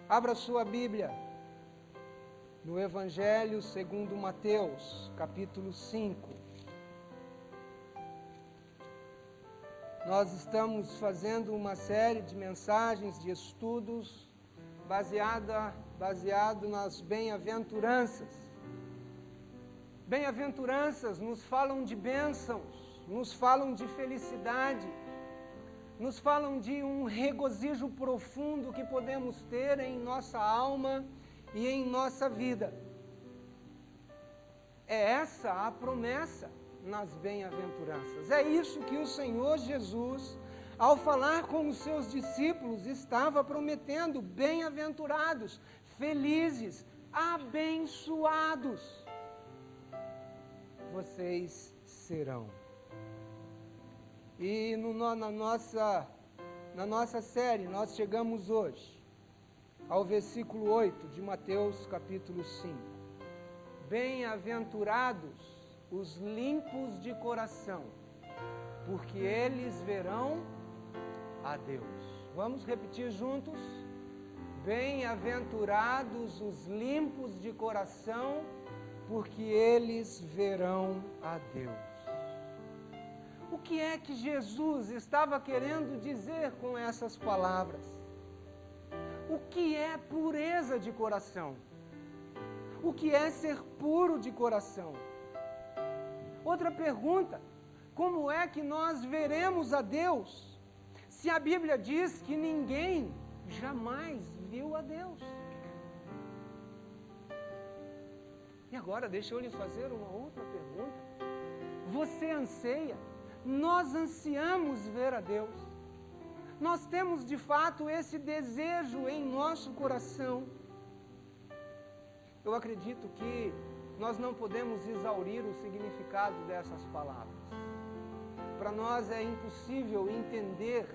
Abra sua Bíblia no Evangelho segundo Mateus, capítulo 5. Nós estamos fazendo uma série de mensagens, de estudos, baseado nas bem-aventuranças. Bem-aventuranças nos falam de bênçãos, nos falam de felicidade, nos falam de um regozijo profundo que podemos ter em nossa alma e em nossa vida. É essa a promessa nas bem-aventuranças. É isso que o Senhor Jesus, ao falar com os seus discípulos, estava prometendo: bem-aventurados, felizes, abençoados vocês serão. E na nossa série, nós chegamos hoje ao versículo 8 de Mateus capítulo 5. Bem-aventurados os limpos de coração, porque eles verão a Deus. Vamos repetir juntos? Bem-aventurados os limpos de coração, porque eles verão a Deus. O que é que Jesus estava querendo dizer com essas palavras? O que é pureza de coração? O que é ser puro de coração? Outra pergunta: como é que nós veremos a Deus, se a Bíblia diz que ninguém jamais viu a Deus? E agora, deixa eu lhe fazer uma outra pergunta. Você anseia? Nós ansiamos ver a Deus. Nós temos de fato esse desejo em nosso coração. Eu acredito que nós não podemos exaurir o significado dessas palavras. Para nós é impossível entender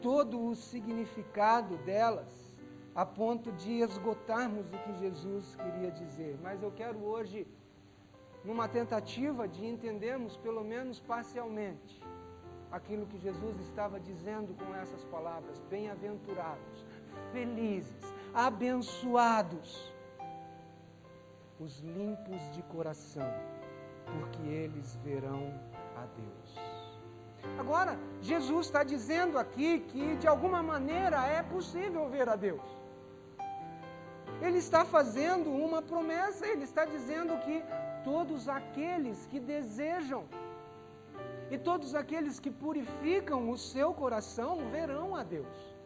todo o significado delas a ponto de esgotarmos o que Jesus queria dizer. Mas eu quero hoje, numa tentativa de entendermos pelo menos parcialmente aquilo que Jesus estava dizendo com essas palavras: bem-aventurados, felizes, abençoados os limpos de coração, porque eles verão a Deus. Agora, Jesus está dizendo aqui que de alguma maneira é possível ver a Deus. Ele está fazendo uma promessa, ele está dizendo que todos aqueles que desejam e todos aqueles que purificam o seu coração verão a Deus.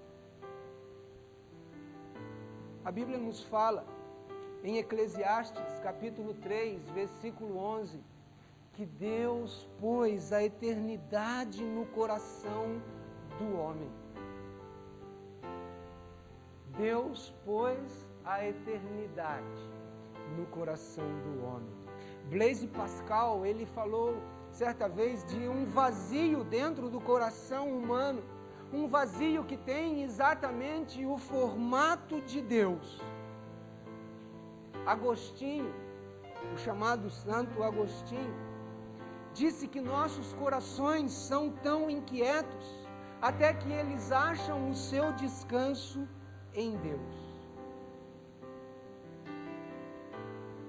A Bíblia nos fala em Eclesiastes, capítulo 3, versículo 11, que Deus pôs a eternidade no coração do homem. Deus pôs a eternidade no coração do homem. Blaise Pascal, ele falou certa vez de um vazio dentro do coração humano, um vazio que tem exatamente o formato de Deus. Agostinho, o chamado Santo Agostinho, disse que nossos corações são tão inquietos até que eles acham o seu descanso em Deus.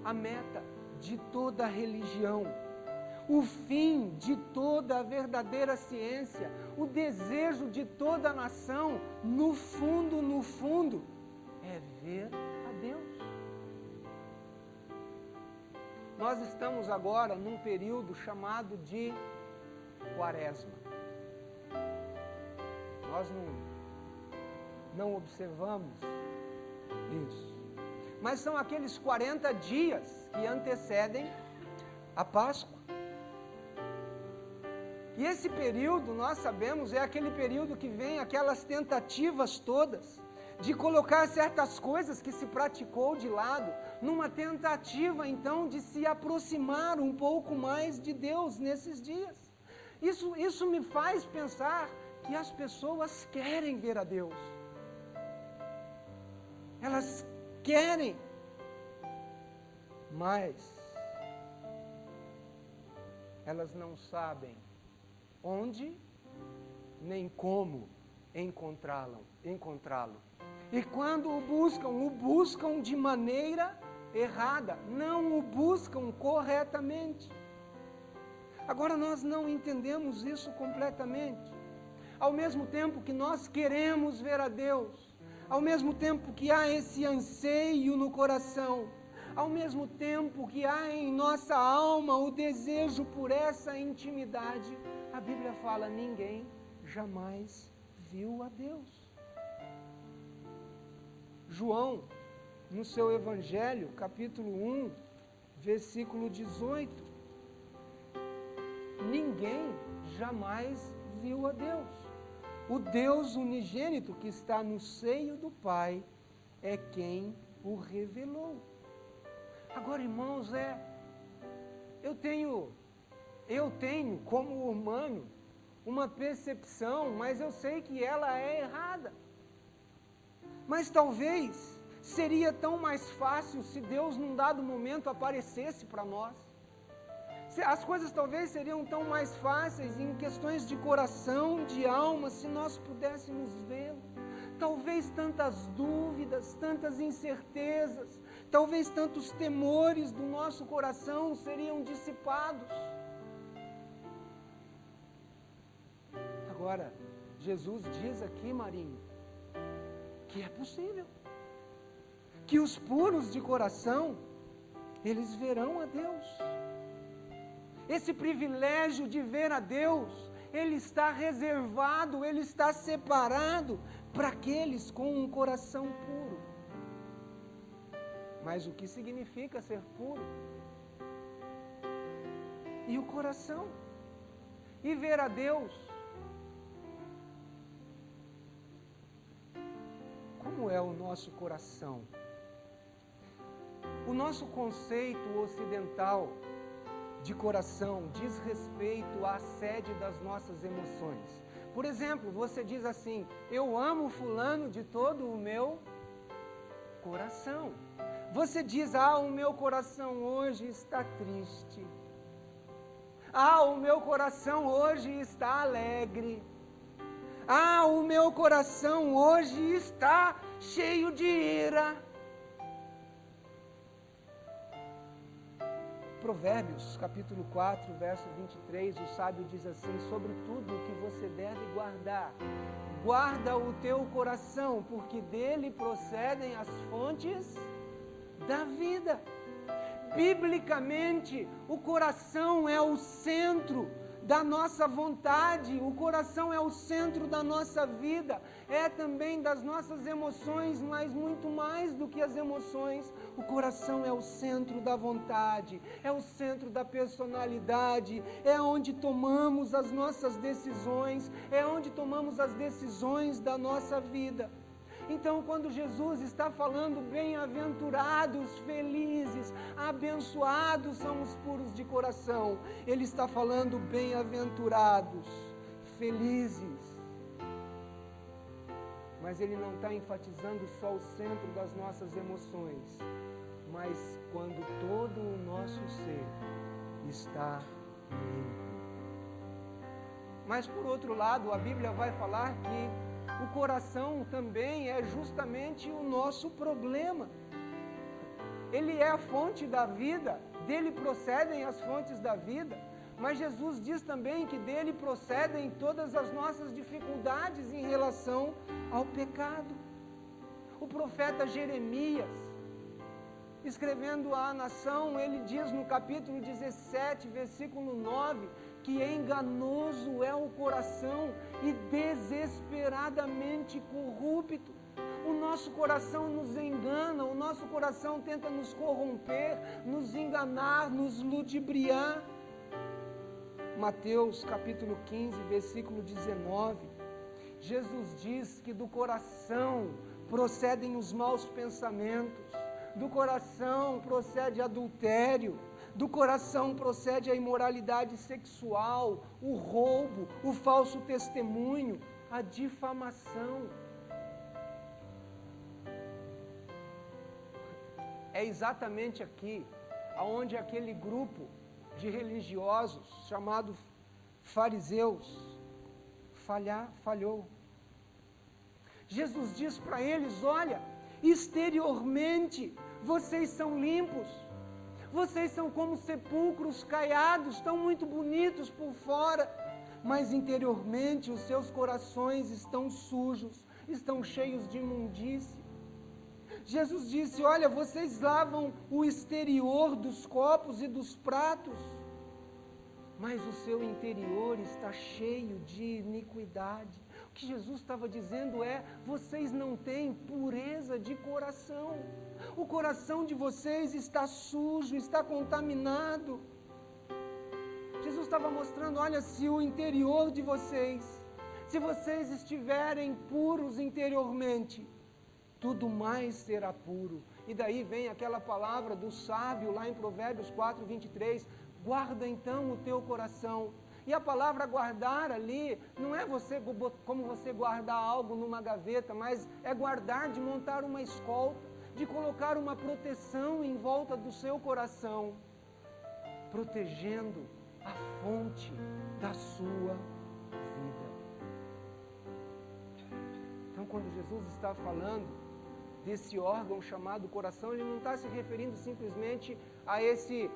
A meta de toda a religião, o fim de toda a verdadeira ciência, o desejo de toda a nação, no fundo, é ver a Deus. Nós estamos agora num período chamado de Quaresma. Nós não observamos isso. Mas são aqueles 40 dias que antecedem a Páscoa. E esse período, nós sabemos, é aquele período que vem aquelas tentativas todas de colocar certas coisas que se praticou de lado, numa tentativa então de se aproximar um pouco mais de Deus nesses dias. Isso me faz pensar que as pessoas querem ver a Deus. Elas querem, mas elas não sabem onde nem como encontrá-lo. E quando o buscam de maneira errada, não o buscam corretamente. Agora nós não entendemos isso completamente. Ao mesmo tempo que nós queremos ver a Deus, ao mesmo tempo que há esse anseio no coração, ao mesmo tempo que há em nossa alma o desejo por essa intimidade, a Bíblia fala: ninguém jamais viu a Deus. João, no seu Evangelho, capítulo 1, versículo 18, ninguém jamais viu a Deus. O Deus unigênito que está no seio do Pai é quem o revelou. Agora, irmãos, eu tenho como humano uma percepção, mas eu sei que ela é errada. Mas talvez seria tão mais fácil se Deus num dado momento aparecesse para nós. As coisas talvez seriam tão mais fáceis em questões de coração, de alma, se nós pudéssemos vê-lo. Talvez tantas dúvidas, tantas incertezas, talvez tantos temores do nosso coração seriam dissipados. Agora, Jesus diz aqui, Marinho, que é possível, que os puros de coração, eles verão a Deus. Esse privilégio de ver a Deus, ele está reservado, ele está separado para aqueles com um coração puro. Mas o que significa ser puro? E o coração? E ver a Deus? Como é o nosso coração? O nosso conceito ocidental de coração diz respeito à sede das nossas emoções. Por exemplo, você diz assim: eu amo fulano de todo o meu coração. Você diz: o meu coração hoje está triste. O meu coração hoje está alegre. O meu coração hoje está cheio de ira. Provérbios, capítulo 4, verso 23, o sábio diz assim: sobre tudo o que você deve guardar, guarda o teu coração, porque dele procedem as fontes da vida. Biblicamente, o coração é o centro da nossa vontade, o coração é o centro da nossa vida, é também das nossas emoções, mas muito mais do que as emoções, o coração é o centro da vontade, é o centro da personalidade, é onde tomamos as nossas decisões, é onde tomamos as decisões da nossa vida. Então, quando Jesus está falando bem-aventurados, felizes, abençoados são os puros de coração, Ele está falando bem-aventurados, felizes. Mas Ele não está enfatizando só o centro das nossas emoções, mas quando todo o nosso ser está limpo. Mas por outro lado, a Bíblia vai falar que o coração também é justamente o nosso problema. Ele é a fonte da vida, dele procedem as fontes da vida, mas Jesus diz também que dele procedem todas as nossas dificuldades em relação ao pecado. O profeta Jeremias, escrevendo à nação, ele diz no capítulo 17, versículo 9, que enganoso é o coração e desesperadamente corrupto. O nosso coração nos engana, o nosso coração tenta nos corromper, nos enganar, nos ludibriar. Mateus capítulo 15, versículo 19, Jesus diz que do coração procedem os maus pensamentos, do coração procede adultério, do coração procede a imoralidade sexual, o roubo, o falso testemunho, a difamação. É exatamente aqui, aonde aquele grupo de religiosos, chamado fariseus, falhou. Jesus diz para eles: olha, exteriormente vocês são limpos, vocês são como sepulcros caiados, estão muito bonitos por fora, mas interiormente os seus corações estão sujos, estão cheios de imundície. Jesus disse: olha, vocês lavam o exterior dos copos e dos pratos, mas o seu interior está cheio de iniquidade. O que Jesus estava dizendo é: vocês não têm pureza de coração. O coração de vocês está sujo, está contaminado. Jesus estava mostrando: olha, se o interior de vocês, se vocês estiverem puros interiormente, tudo mais será puro. E daí vem aquela palavra do sábio lá em Provérbios 4, 23, guarda então o teu coração. E a palavra guardar ali, não é como você guardar algo numa gaveta, mas é guardar de montar uma escolta, de colocar uma proteção em volta do seu coração, protegendo a fonte da sua vida. Então, quando Jesus está falando desse órgão chamado coração, ele não está se referindo simplesmente a esse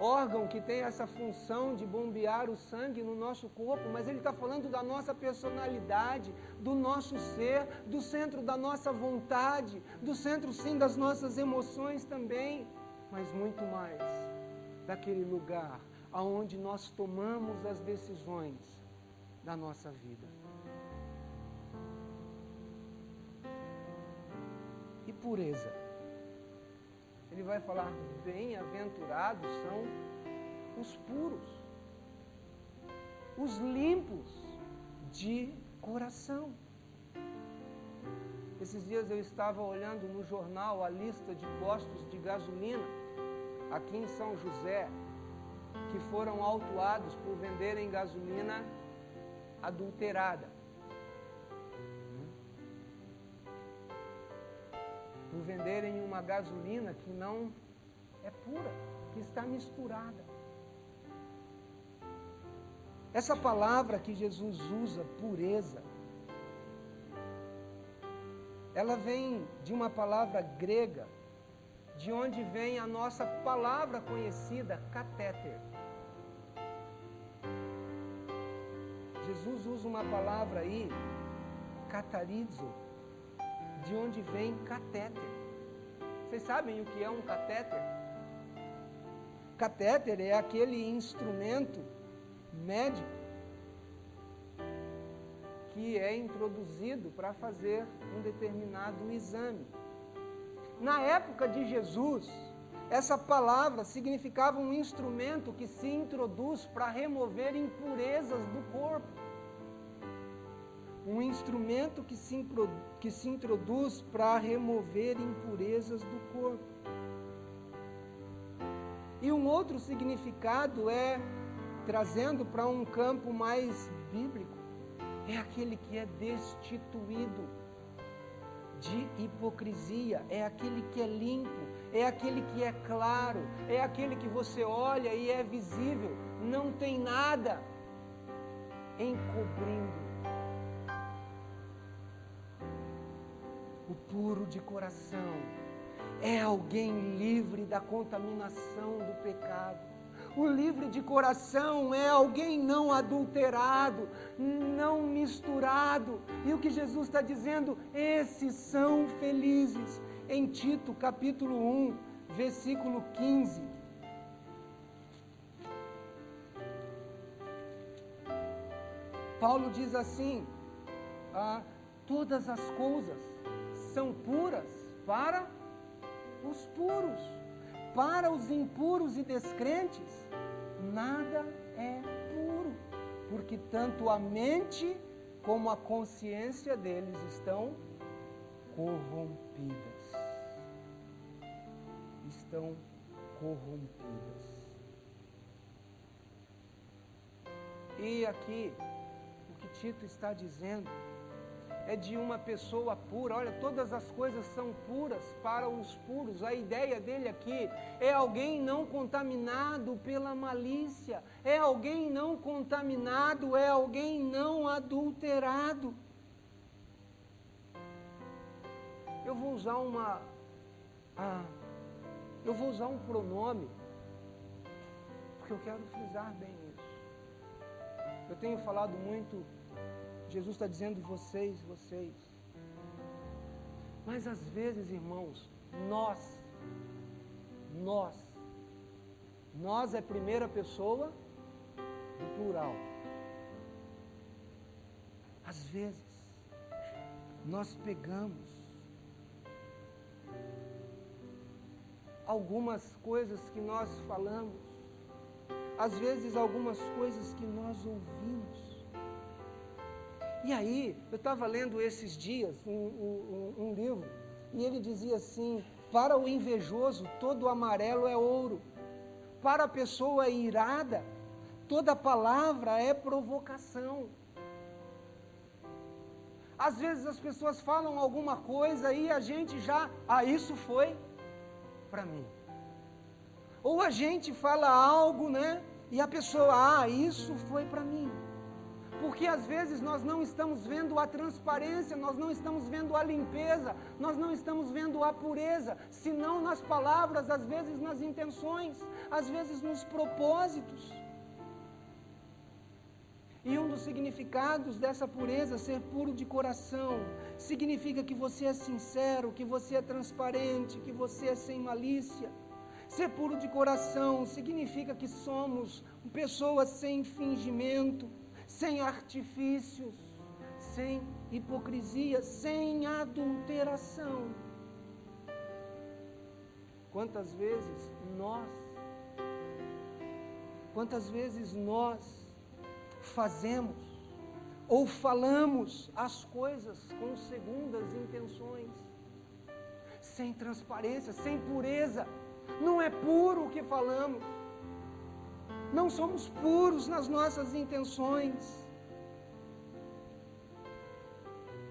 órgão que tem essa função de bombear o sangue no nosso corpo, mas ele está falando da nossa personalidade, do nosso ser, do centro da nossa vontade, do centro sim das nossas emoções também, mas muito mais daquele lugar aonde nós tomamos as decisões da nossa vida. E pureza. Ele vai falar: bem-aventurados são os puros, os limpos de coração. Esses dias eu estava olhando no jornal a lista de postos de gasolina aqui em São José, que foram autuados por venderem gasolina adulterada, por venderem uma gasolina que não é pura, que está misturada. Essa palavra que Jesus usa, pureza, ela vem de uma palavra grega, de onde vem a nossa palavra conhecida, catéter. Jesus usa uma palavra aí, catarizo, de onde vem catéter. Vocês sabem o que é um catéter? Catéter é aquele instrumento médico que é introduzido para fazer um determinado exame. Na época de Jesus, essa palavra significava um instrumento que se introduz para remover impurezas do corpo. Um instrumento que se introduz para remover impurezas do corpo. E um outro significado é, trazendo para um campo mais bíblico, é aquele que é destituído de hipocrisia, é aquele que é limpo, é aquele que é claro, é aquele que você olha e é visível, não tem nada encobrindo. O puro de coração é alguém livre da contaminação do pecado. O livre de coração é alguém não adulterado, não misturado. E o que Jesus está dizendo? Esses são felizes. Em Tito, capítulo 1, versículo 15. Paulo diz assim: todas as coisas são puras para os puros, para os impuros e descrentes, nada é puro, porque tanto a mente como a consciência deles estão corrompidas. Estão corrompidas. E aqui, o que Tito está dizendo é de uma pessoa pura. Olha, todas as coisas são puras para os puros. A ideia dele aqui é alguém não contaminado pela malícia, é alguém não contaminado, é alguém não adulterado. eu vou usar um pronome, porque eu quero frisar bem isso. Eu tenho falado muito, Jesus está dizendo vocês. Mas às vezes, irmãos, nós é primeira pessoa do plural. Às vezes, nós pegamos algumas coisas que nós falamos, às vezes algumas coisas que nós ouvimos. E aí, eu estava lendo esses dias um livro, e ele dizia assim: para o invejoso, todo amarelo é ouro. Para a pessoa irada, toda palavra é provocação. Às vezes as pessoas falam alguma coisa e a gente já, isso foi para mim. Ou a gente fala algo, né? E a pessoa, isso foi para mim. Porque às vezes nós não estamos vendo a transparência, nós não estamos vendo a limpeza, nós não estamos vendo a pureza, senão nas palavras, às vezes nas intenções, às vezes nos propósitos. E um dos significados dessa pureza, ser puro de coração, significa que você é sincero, que você é transparente, que você é sem malícia. Ser puro de coração significa que somos pessoas sem fingimento, sem artifícios, sem hipocrisia, sem adulteração. Quantas vezes nós fazemos ou falamos as coisas com segundas intenções, sem transparência, sem pureza. Não é puro o que falamos, não somos puros nas nossas intenções.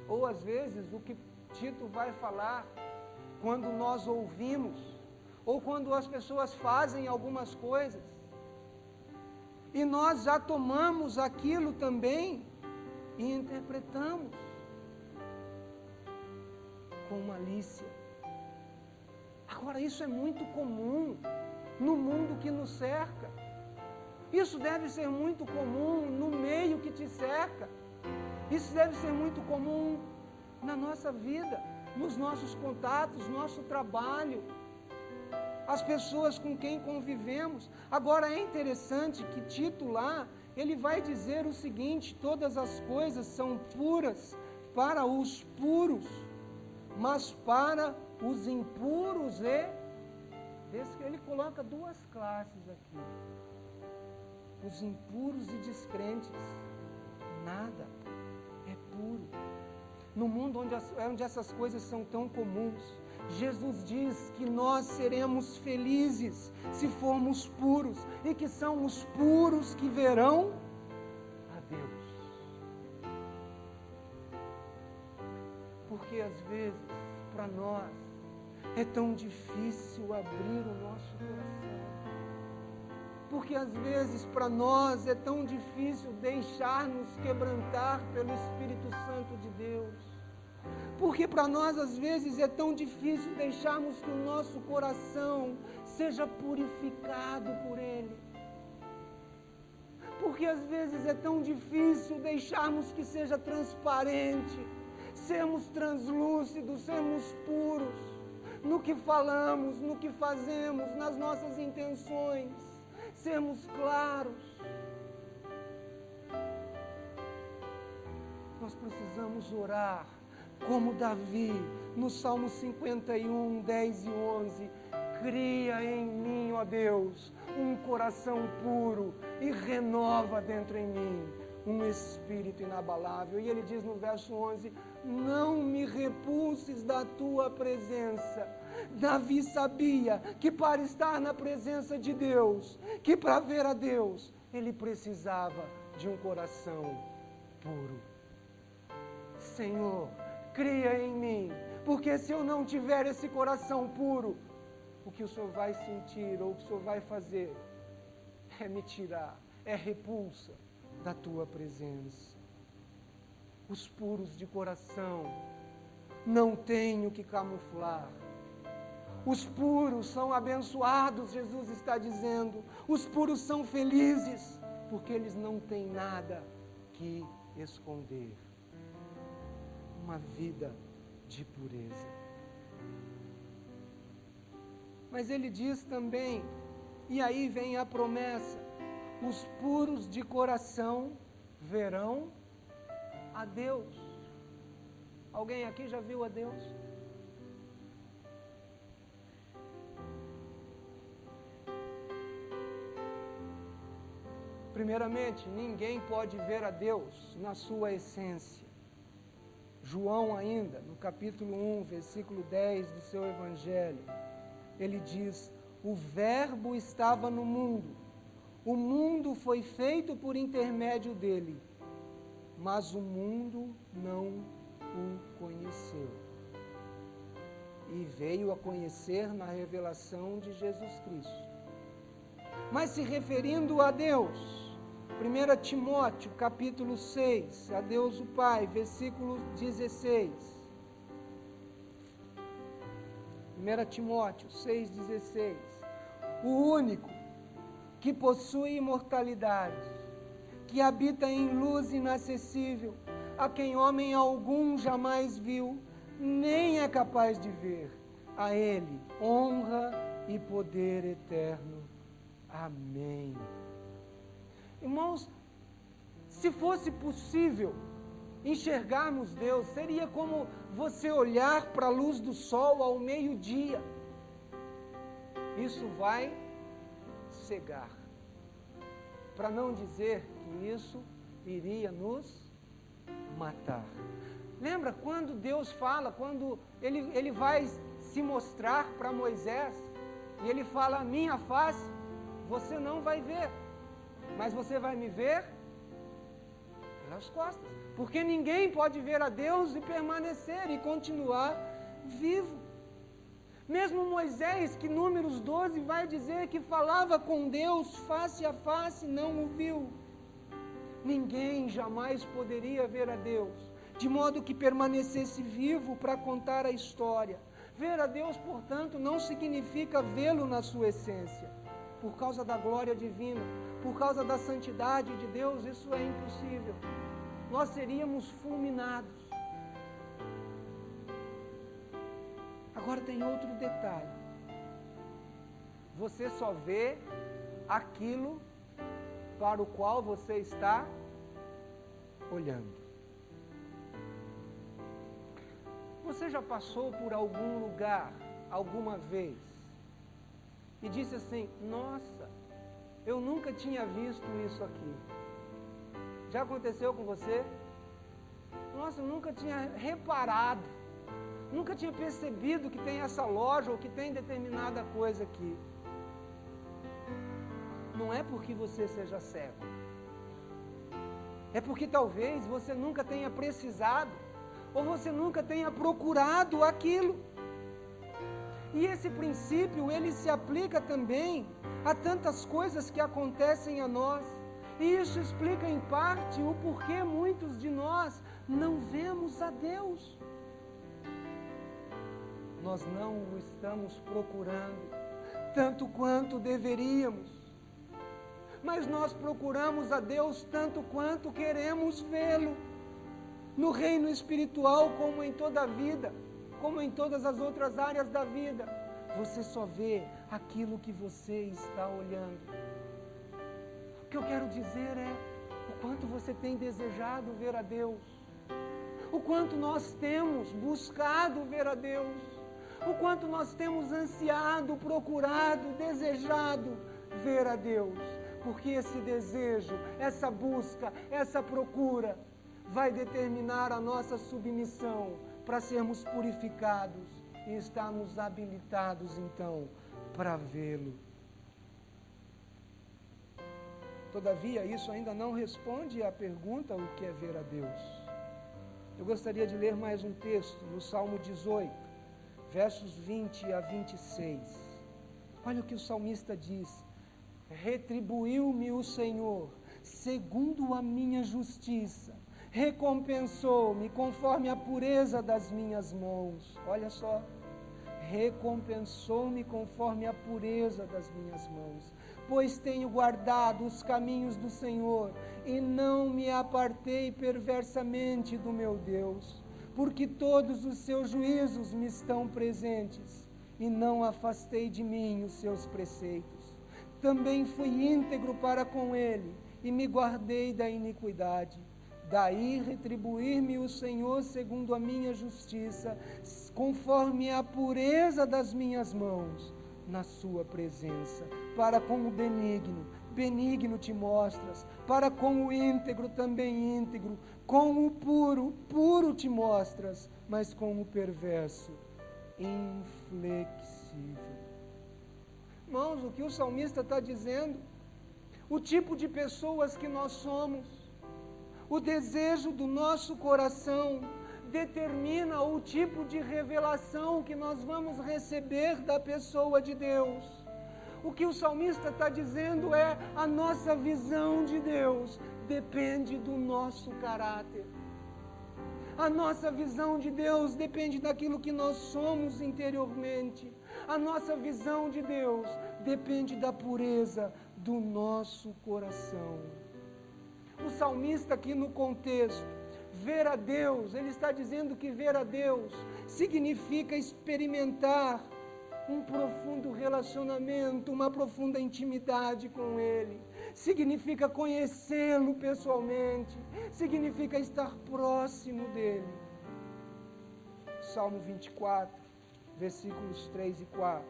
Ou às vezes o que Tito vai falar, quando nós ouvimos, ou quando as pessoas fazem algumas coisas, e nós já tomamos aquilo também e interpretamos com malícia. Agora, isso é muito comum no mundo que nos cerca. Isso deve ser muito comum no meio que te cerca. Isso deve ser muito comum na nossa vida, nos nossos contatos, nosso trabalho, as pessoas com quem convivemos. Agora é interessante que Tito lá, ele vai dizer o seguinte: todas as coisas são puras para os puros, mas para os impuros ele coloca duas classes aqui: os impuros e descrentes. Nada é puro. No mundo onde essas coisas são tão comuns, Jesus diz que nós seremos felizes se formos puros, e que são os puros que verão a Deus. Porque às vezes, para nós, é tão difícil abrir o nosso coração. Porque às vezes para nós é tão difícil deixar-nos quebrantar pelo Espírito Santo de Deus. Porque para nós às vezes é tão difícil deixarmos que o nosso coração seja purificado por Ele. Porque às vezes é tão difícil deixarmos que seja transparente, sermos translúcidos, sermos puros no que falamos, no que fazemos, nas nossas intenções, sermos claros. Nós precisamos orar como Davi, no Salmo 51, 10 e 11, cria em mim, ó Deus, um coração puro e renova dentro em mim um espírito inabalável. E ele diz no verso 11, não me repulses da tua presença. Davi sabia que para estar na presença de Deus, que para ver a Deus, ele precisava de um coração puro. Senhor, cria em mim, porque se eu não tiver esse coração puro, o que o Senhor vai sentir ou o que o Senhor vai fazer é me tirar, é repulsa da tua presença. Os puros de coração, não tenho que camuflar. Os puros são abençoados, Jesus está dizendo. Os puros são felizes, porque eles não têm nada que esconder. Uma vida de pureza. Mas ele diz também, e aí vem a promessa: os puros de coração verão a Deus. Alguém aqui já viu a Deus? Primeiramente, ninguém pode ver a Deus na sua essência. João ainda, no capítulo 1, versículo 10 do seu Evangelho, ele diz: o Verbo estava no mundo, o mundo foi feito por intermédio dele, mas o mundo não o conheceu. E veio a conhecer na revelação de Jesus Cristo. Mas se referindo a Deus, 1 Timóteo, capítulo 6, a Deus o Pai, versículo 16. 1 Timóteo 6,16. O único que possui imortalidade, que habita em luz inacessível, a quem homem algum jamais viu, nem é capaz de ver, a Ele honra e poder eterno. Amém. Irmãos, se fosse possível enxergarmos Deus, seria como você olhar para a luz do sol ao meio-dia. Isso vai cegar. Para não dizer que isso iria nos matar. Lembra quando Deus fala, quando ele vai se mostrar para Moisés, e ele fala: a minha face você não vai ver, mas você vai me ver pelas costas, porque ninguém pode ver a Deus e permanecer e continuar vivo. Mesmo Moisés, que Números 12 vai dizer que falava com Deus face a face, não o viu. Ninguém jamais poderia ver a Deus, de modo que permanecesse vivo para contar a história. Ver a Deus, portanto, não significa vê-lo na sua essência. Por causa da glória divina, por causa da santidade de Deus, isso é impossível. Nós seríamos fulminados. Agora tem outro detalhe. Você só vê aquilo para o qual você está olhando. Você já passou por algum lugar, alguma vez, e disse assim: nossa, eu nunca tinha visto isso aqui. Já aconteceu com você? Nossa, eu nunca tinha reparado, nunca tinha percebido que tem essa loja ou que tem determinada coisa aqui. Não é porque você seja cego, é porque talvez você nunca tenha precisado, ou você nunca tenha procurado aquilo. E esse princípio, ele se aplica também a tantas coisas que acontecem a nós. E isso explica em parte o porquê muitos de nós não vemos a Deus. Nós não o estamos procurando tanto quanto deveríamos. Mas nós procuramos a Deus tanto quanto queremos vê-lo. No reino espiritual, como em toda a vida, como em todas as outras áreas da vida, você só vê aquilo que você está olhando. O que eu quero dizer é o quanto você tem desejado ver a Deus, o quanto nós temos buscado ver a Deus, o quanto nós temos ansiado, procurado, desejado ver a Deus, porque esse desejo, essa busca, essa procura vai determinar a nossa submissão para sermos purificados e estarmos habilitados então para vê-lo. Todavia, isso ainda não responde à pergunta o que é ver a Deus. Eu gostaria de ler mais um texto no Salmo 18, versos 20 a 26. Olha o que o salmista diz: retribuiu-me o Senhor segundo a minha justiça, recompensou-me conforme a pureza das minhas mãos. Olha só, recompensou-me conforme a pureza das minhas mãos. Pois tenho guardado os caminhos do Senhor e não me apartei perversamente do meu Deus, porque todos os seus juízos me estão presentes e não afastei de mim os seus preceitos. Também fui íntegro para com ele e me guardei da iniquidade. Daí retribuir-me o Senhor segundo a minha justiça, conforme a pureza das minhas mãos, na sua presença. Para com o benigno, benigno te mostras, para com o íntegro também íntegro, com o puro, puro te mostras, mas com o perverso, inflexível. Irmãos, o que o salmista está dizendo, o tipo de pessoas que nós somos, o desejo do nosso coração determina o tipo de revelação que nós vamos receber da pessoa de Deus. O que o salmista está dizendo é: a nossa visão de Deus depende do nosso caráter. A nossa visão de Deus depende daquilo que nós somos interiormente. A nossa visão de Deus depende da pureza do nosso coração. O salmista aqui no contexto, ver a Deus, ele está dizendo que ver a Deus significa experimentar um profundo relacionamento, uma profunda intimidade com Ele. Significa conhecê-lo pessoalmente, significa estar próximo dEle. Salmo 24, versículos 3 e 4.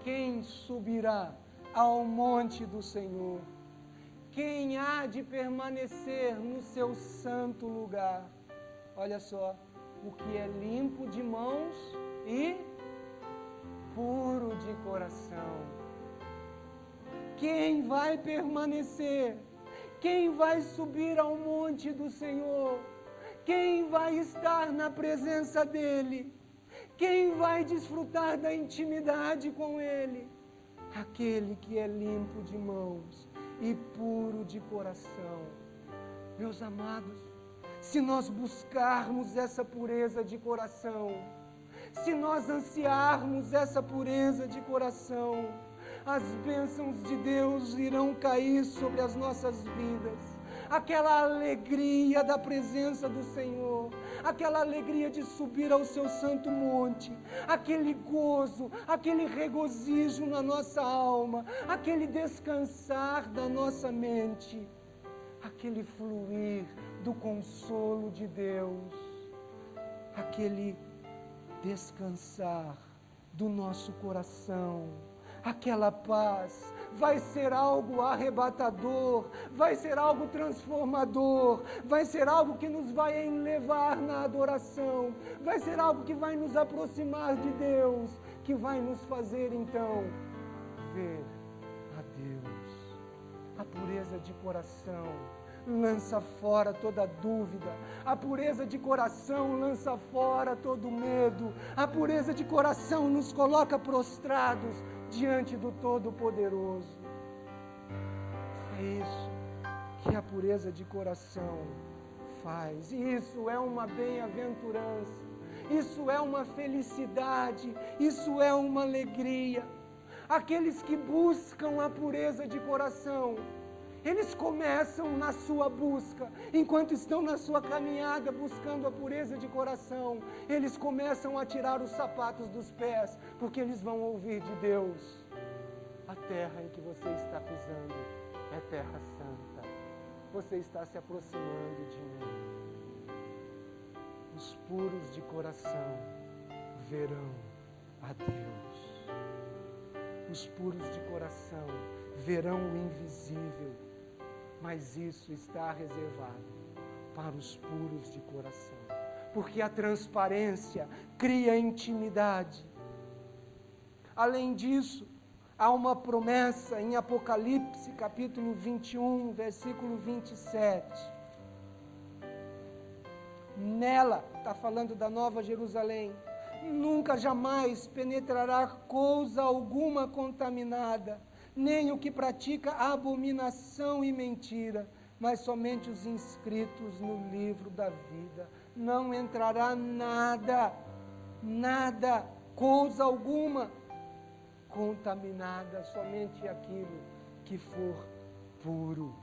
Quem subirá ao monte do Senhor? Quem há de permanecer no seu santo lugar? Olha só, o que é limpo de mãos e puro de coração. Quem vai permanecer? Quem vai subir ao monte do Senhor? Quem vai estar na presença dEle? Quem vai desfrutar da intimidade com Ele? Aquele que é limpo de mãos e puro de coração. Meus amados, se nós buscarmos essa pureza de coração, se nós ansiarmos essa pureza de coração, as bênçãos de Deus irão cair sobre as nossas vidas. Aquela alegria da presença do Senhor, aquela alegria de subir ao seu santo monte, aquele gozo, aquele regozijo na nossa alma, aquele descansar da nossa mente, aquele fluir do consolo de Deus, aquele descansar do nosso coração, aquela paz, vai ser algo arrebatador, vai ser algo transformador, vai ser algo que nos vai levar na adoração, vai ser algo que vai nos aproximar de Deus, que vai nos fazer então ver a Deus. A pureza de coração lança fora toda dúvida, a pureza de coração lança fora todo medo, a pureza de coração nos coloca prostrados diante do Todo-Poderoso. É isso que a pureza de coração faz. Isso é uma bem-aventurança, isso é uma felicidade, isso é uma alegria. Aqueles que buscam a pureza de coração, eles começam na sua busca, enquanto estão na sua caminhada buscando a pureza de coração, eles começam a tirar os sapatos dos pés, porque eles vão ouvir de Deus: a terra em que você está pisando é terra santa, você está se aproximando de mim. Os puros de coração verão a Deus. Os puros de coração verão o invisível, mas isso está reservado para os puros de coração, porque a transparência cria intimidade. Além disso, há uma promessa em Apocalipse, capítulo 21, versículo 27. Nela, está falando da Nova Jerusalém, nunca jamais penetrará coisa alguma contaminada, nem o que pratica abominação e mentira, mas somente os inscritos no livro da vida. Não entrará nada, coisa alguma contaminada, somente aquilo que for puro.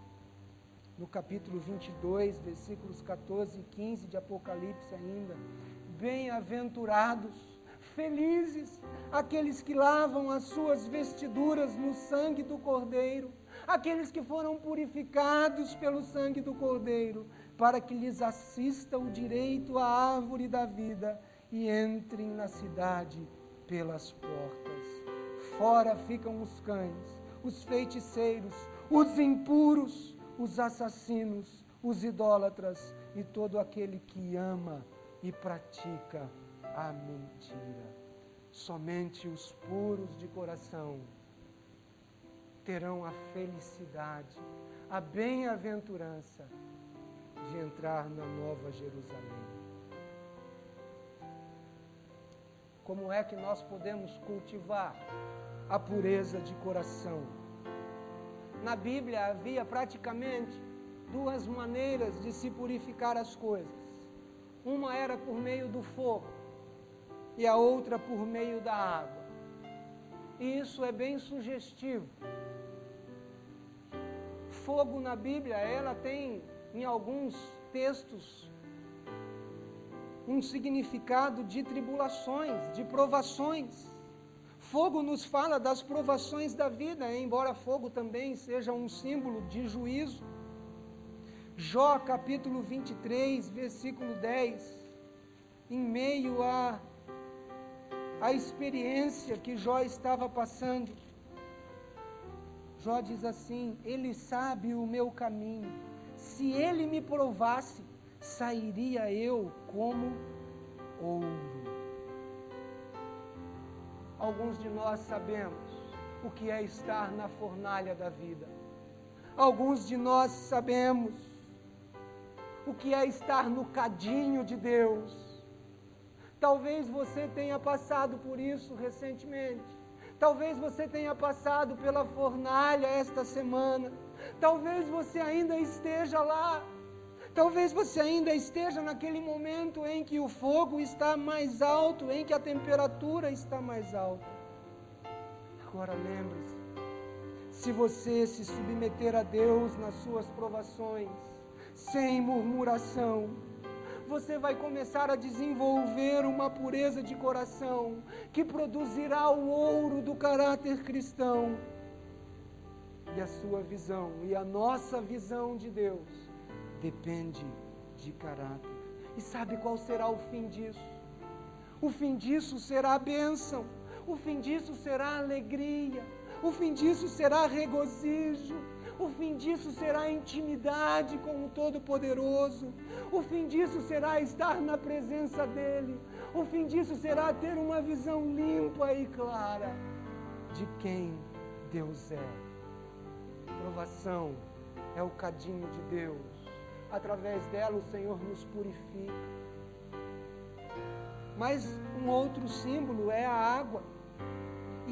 No capítulo 22, versículos 14 e 15 de Apocalipse ainda, bem-aventurados, felizes, aqueles que lavam as suas vestiduras no sangue do Cordeiro, aqueles que foram purificados pelo sangue do Cordeiro, para que lhes assista o direito à árvore da vida e entrem na cidade pelas portas. Fora ficam os cães, os feiticeiros, os impuros, os assassinos, os idólatras e todo aquele que ama e pratica a mentira. Somente os puros de coração terão a felicidade, a bem-aventurança de entrar na Nova Jerusalém. Como é que nós podemos cultivar a pureza de coração? Na Bíblia havia praticamente duas maneiras de se purificar as coisas. Uma era por meio do fogo e a outra por meio da água. E isso é bem sugestivo. Fogo na Bíblia, ela tem em alguns textos um significado de tribulações, de provações. Fogo nos fala das provações da vida, embora fogo também seja um símbolo de juízo. Jó capítulo 23, versículo 10, em meio à experiência que Jó estava passando, Jó diz assim: Ele sabe o meu caminho, se Ele me provasse, sairia eu como ouro. Alguns de nós sabemos o que é estar na fornalha da vida. Alguns de nós sabemos o que é estar no cadinho de Deus. Talvez você tenha passado por isso recentemente. Talvez você tenha passado pela fornalha esta semana. Talvez você ainda esteja lá. Talvez você ainda esteja naquele momento em que o fogo está mais alto, em que a temperatura está mais alta. Agora lembre-se, se você se submeter a Deus nas suas provações, sem murmuração, você vai começar a desenvolver uma pureza de coração que produzirá o ouro do caráter cristão. E a sua visão e a nossa visão de Deus depende de caráter. E sabe qual será o fim disso? O fim disso será a bênção. O fim disso será a alegria. O fim disso será regozijo. O fim disso será a intimidade com o Todo-Poderoso. O fim disso será estar na presença dEle. O fim disso será ter uma visão limpa e clara de quem Deus é. Provação é o cadinho de Deus. Através dela o Senhor nos purifica. Mas um outro símbolo é a água.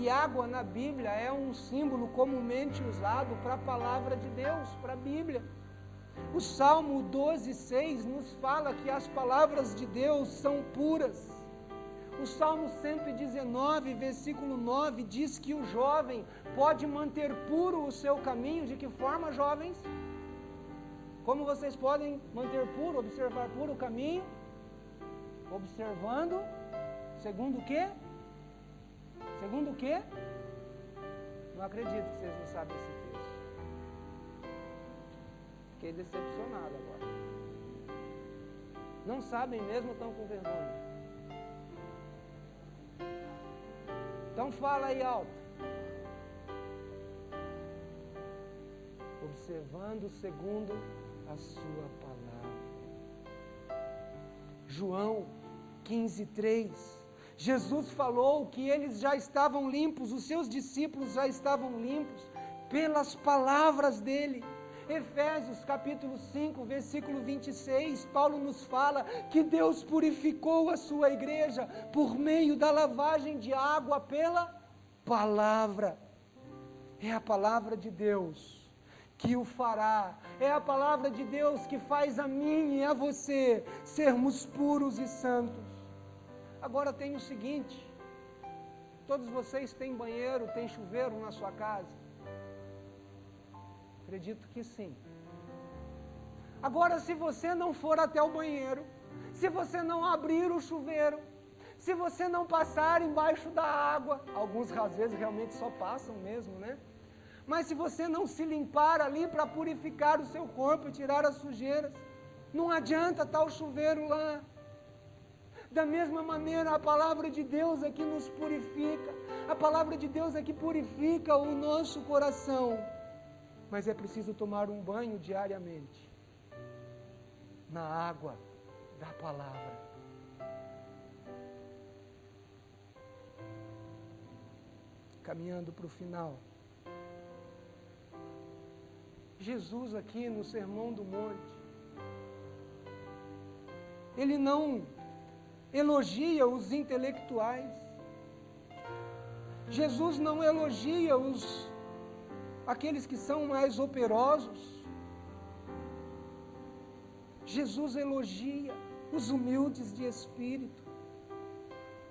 E água na Bíblia é um símbolo comumente usado para a palavra de Deus, para a Bíblia. O Salmo 12:6 nos fala que as palavras de Deus são puras. O Salmo 119, versículo 9, diz que o jovem pode manter puro o seu caminho. De que forma, jovens? Como vocês podem manter puro, observar puro o caminho? Observando, segundo o quê? Segundo o quê? Não acredito que vocês não sabem esse texto. Fiquei decepcionado agora. Não sabem mesmo, estão com vergonha. Então fala aí alto. Observando segundo a sua palavra. João 15:3. Jesus falou que eles já estavam limpos, os seus discípulos já estavam limpos pelas palavras dele. Efésios capítulo 5, versículo 26, Paulo nos fala que Deus purificou a sua igreja por meio da lavagem de água pela palavra. É a palavra de Deus que o fará. É a palavra de Deus que faz a mim e a você sermos puros e santos. Agora tem o seguinte: todos vocês têm banheiro, têm chuveiro na sua casa? Acredito que sim. Agora, se você não for até o banheiro, se você não abrir o chuveiro, se você não passar embaixo da água, alguns às vezes realmente só passam mesmo, né? Mas se você não se limpar ali para purificar o seu corpo e tirar as sujeiras, não adianta estar o chuveiro lá. Da mesma maneira, a palavra de Deus é que nos purifica, a palavra de Deus é que purifica o nosso coração. Mas é preciso tomar um banho diariamente, na água da palavra. Caminhando para o final, Jesus aqui no Sermão do Monte, Ele não elogia os intelectuais, Jesus não elogia aqueles que são mais operosos, Jesus elogia os humildes de espírito,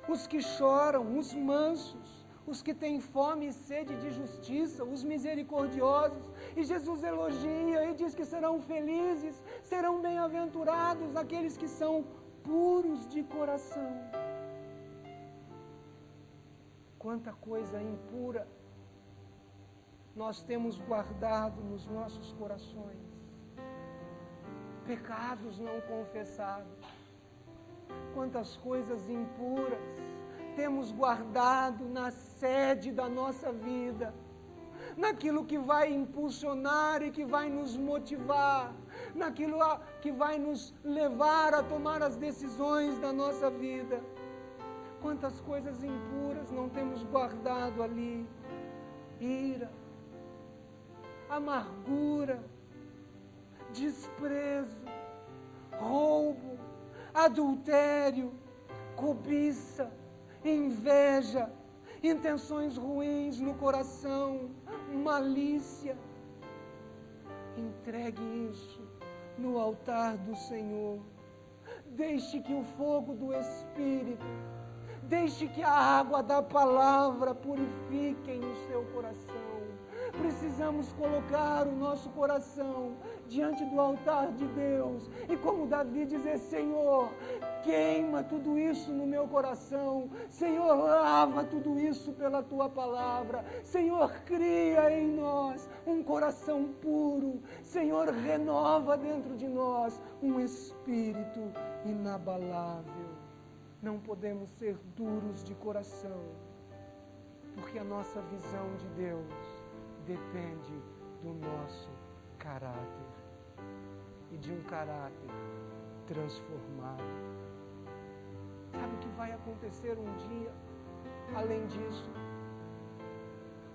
os que choram, os mansos, os que têm fome e sede de justiça, os misericordiosos. E Jesus elogia e diz que serão felizes, serão bem-aventurados aqueles que são puros de coração. Quanta coisa impura nós temos guardado nos nossos corações, pecados não confessados, quantas coisas impuras temos guardado na sede da nossa vida, naquilo que vai impulsionar e que vai nos motivar, naquilo que vai nos levar a tomar as decisões da nossa vida. Quantas coisas impuras não temos guardado ali: ira, amargura, desprezo, roubo, adultério, cobiça, inveja, intenções ruins no coração, malícia. Entregue isso no altar do Senhor. Deixe que o fogo do Espírito, deixe que a água da palavra purifiquem o seu coração. Precisamos colocar o nosso coração diante do altar de Deus e, como Davi, dizer: Senhor, queima tudo isso no meu coração. Senhor, lava tudo isso pela Tua palavra. Senhor, cria em nós um coração puro. Senhor, renova dentro de nós um espírito inabalável. Não podemos ser duros de coração, porque a nossa visão de Deus depende do nosso caráter e de um caráter transformado. Sabe o que vai acontecer um dia? Além disso,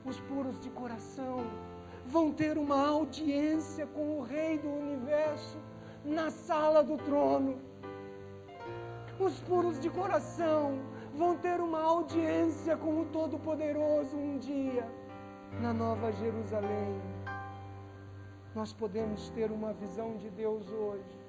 os puros de coração vão ter uma audiência com o Rei do Universo na sala do trono. Os puros de coração vão ter uma audiência com o Todo-Poderoso um dia, na Nova Jerusalém. Nós podemos ter uma visão de Deus hoje,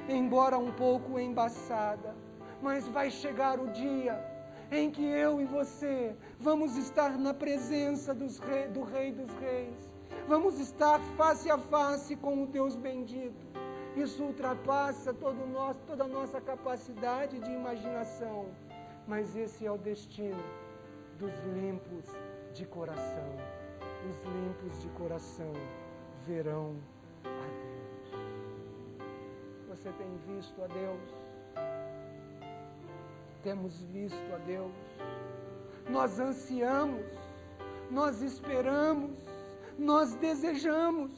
embora um pouco embaçada, mas vai chegar o dia em que eu e você vamos estar na presença do Rei dos Reis, vamos estar face a face com o Deus bendito. Isso ultrapassa toda a nossa capacidade de imaginação, mas esse é o destino dos limpos de coração. Os limpos de coração verão a Deus. Você tem visto a Deus? Temos visto a Deus? Nós ansiamos, nós esperamos, nós desejamos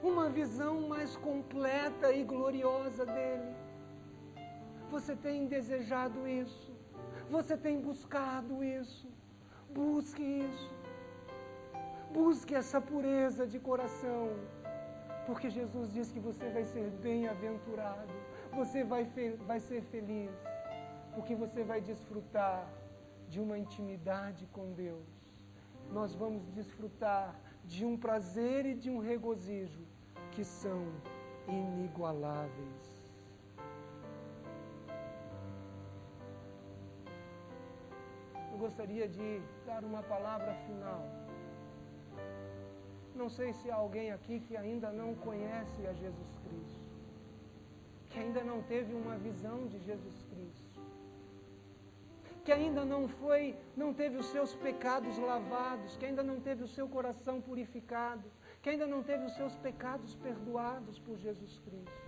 uma visão mais completa e gloriosa dEle. Você tem desejado isso? Você tem buscado isso? Busque isso. Busque essa pureza de coração, porque Jesus diz que você vai ser bem-aventurado, você vai ser feliz, porque você vai desfrutar de uma intimidade com Deus. Nós vamos desfrutar de um prazer e de um regozijo que são inigualáveis. Eu gostaria de dar uma palavra final. Não sei se há alguém aqui que ainda não conhece a Jesus Cristo, que ainda não teve uma visão de Jesus Cristo, que ainda não teve os seus pecados lavados, que ainda não teve o seu coração purificado, que ainda não teve os seus pecados perdoados por Jesus Cristo.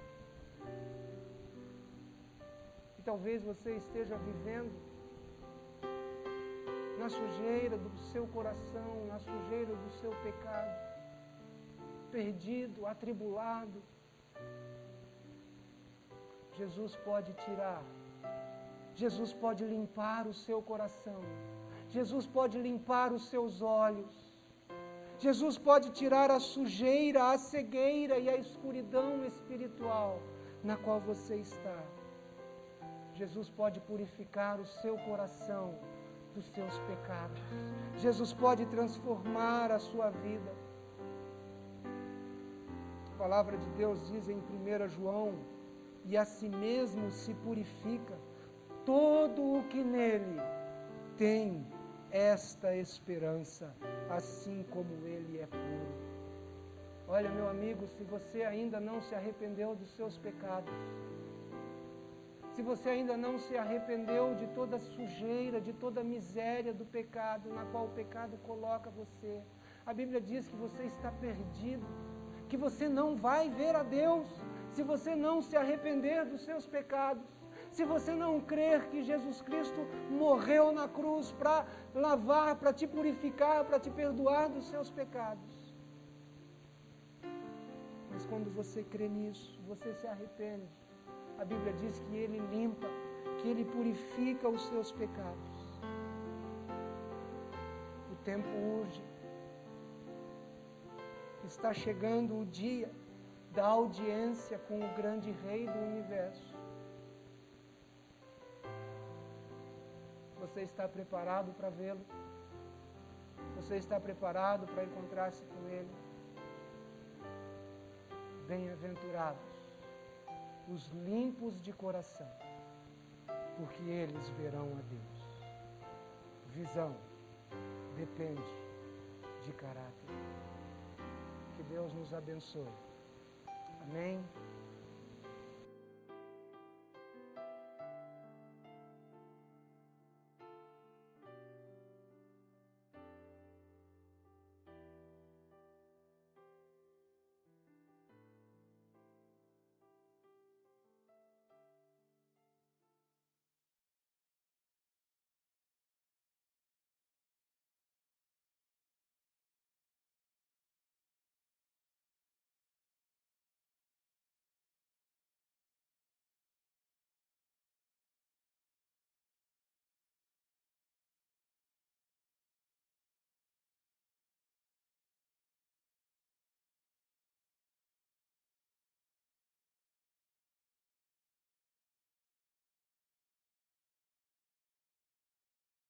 E talvez você esteja vivendo na sujeira do seu coração, na sujeira do seu pecado, perdido, atribulado. Jesus pode tirar, Jesus pode limpar o seu coração, Jesus pode limpar os seus olhos, Jesus pode tirar a sujeira, a cegueira e a escuridão espiritual na qual você está. Jesus pode purificar o seu coração dos seus pecados. Jesus pode transformar a sua vida. A palavra de Deus diz em 1 João: e a si mesmo se purifica todo o que nele tem esta esperança, assim como ele é puro. Olha, meu amigo, se você ainda não se arrependeu dos seus pecados, se você ainda não se arrependeu de toda a sujeira, de toda a miséria do pecado, na qual o pecado coloca você, a Bíblia diz que você está perdido, que você não vai ver a Deus, se você não se arrepender dos seus pecados, se você não crer que Jesus Cristo morreu na cruz para lavar, para te purificar, para te perdoar dos seus pecados. Mas quando você crê nisso, você se arrepende, a Bíblia diz que Ele limpa, que Ele purifica os seus pecados. O tempo urge. Está chegando o dia da audiência com o grande Rei do Universo. Você está preparado para vê-lo? Você está preparado para encontrar-se com Ele? Bem-aventurados os limpos de coração, porque eles verão a Deus. Visão depende de caráter. Que Deus nos abençoe. Amém?